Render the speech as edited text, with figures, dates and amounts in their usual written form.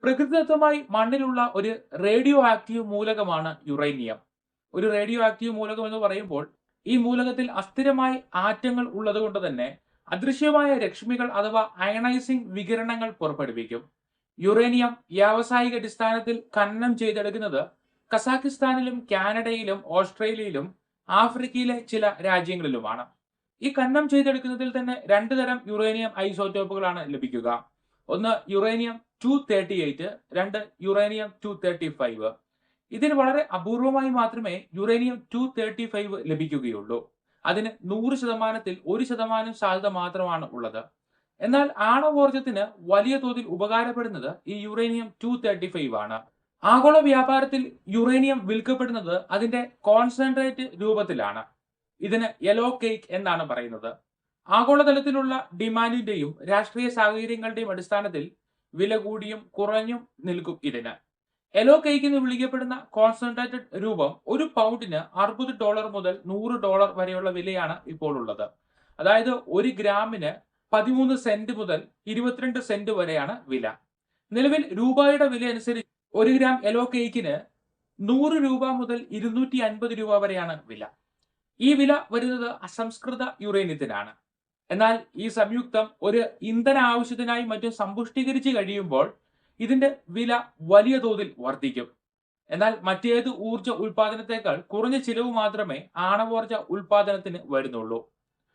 പ്രകൃതിദത്തമായി മണ്ണിലുള്ള ഒരു radio active മൂലകമാണ് uranium. ഒരു റേഡിയോ ആക്റ്റീവ് മൂലകം എന്ന് പറയുമ്പോൾ ഈ മൂലകത്തിൽ അസ്ഥിരമായി ആറ്റങ്ങൾ ഉള്ളതുകൊണ്ട് തന്നെ അദൃശ്യമായ രശ്മികൾ അഥവാ അയണൈസിംഗ് വികിരണങ്ങൾ പുറപ്പെടുവിക്കും. യുറേനിയം വ്യാവസായിക അടിസ്ഥാനത്തിൽ ഖനനം ചെയ്തെടുക്കുന്നത് കസാഖിസ്ഥാനിലും കാനഡയിലും ഓസ്ട്രേലിയയിലും ആഫ്രിക്കയിലെ ചില രാജ്യങ്ങളിലുമാണ്. ഈ ഖനനം ചെയ്തെടുക്കുന്നതിൽ തന്നെ രണ്ട് തരം യുറേനിയം ഐസോട്ടോപ്പുകളാണ് ലഭിക്കുക. ഒന്ന് യുറേനിയം 238, രണ്ട് യുറേനിയം 235. ഇതിൽ വളരെ അപൂർവമായി മാത്രമേ യുറേനിയം 235 ലഭിക്കുകയുള്ളൂ. അതിന് 100%-ൽ 1% സാധ്യത മാത്രമാണ് ഉള്ളത്. എന്നാൽ ആണവോർജത്തിന് വലിയ തോതിൽ ഉപകാരപ്പെടുന്നത് ഈ യുറേനിയം 235 ആണ്. ആഗോള വ്യാപാരത്തിൽ യുറേനിയം വിൽക്കപ്പെടുന്നത് അതിന്റെ കോൺസെൻട്രേറ്റ് രൂപത്തിലാണ്. ഇതിന് യെല്ലോ കേക്ക് എന്നാണ് പറയുന്നത്. ആഗോളതലത്തിലുള്ള ഡിമാൻഡിന്റെയും രാഷ്ട്രീയ സാഹചര്യങ്ങളുടെയും അടിസ്ഥാനത്തിൽ വില കൂടിയും കുറഞ്ഞും നിൽക്കും ഇതിന്. യെല്ലോ കേക്ക് എന്ന് വിളിക്കപ്പെടുന്ന കോൺസെൻട്രേറ്റഡ് രൂപം ഒരു പൗണ്ടിന് $60 മുതൽ $100 വരെയുള്ള വിലയാണ് ഇപ്പോൾ ഉള്ളത്. അതായത് 1 ഗ്രാമിന് 13 സെന്റ് മുതൽ 22 സെന്റ് വരെയാണ് വില. നിലവിൽ രൂപയുടെ വില അനുസരിച്ച് 1 ഗ്രാം യെല്ലോ കേക്കിന് 100 രൂപ മുതൽ 250 രൂപ വരെയാണ് വില. ഈ വില വരുന്നത് അസംസ്കൃത യുറേനിയത്തിനാണ്. എന്നാൽ ഈ സംയുക്തം ഒരു ഇന്ധന ആവശ്യത്തിനായി മറ്റും സമ്പുഷ്ടീകരിച്ച് കഴിയുമ്പോൾ ഇതിന്റെ വില വലിയ തോതിൽ വർദ്ധിക്കും. എന്നാൽ മറ്റേത് ഊർജ്ജ ഉൽപാദനത്തെക്കാൾ കുറഞ്ഞ ചിലവ് മാത്രമേ ആണവോർജ്ജ ഉൽപാദനത്തിന് വരുന്നുള്ളൂ.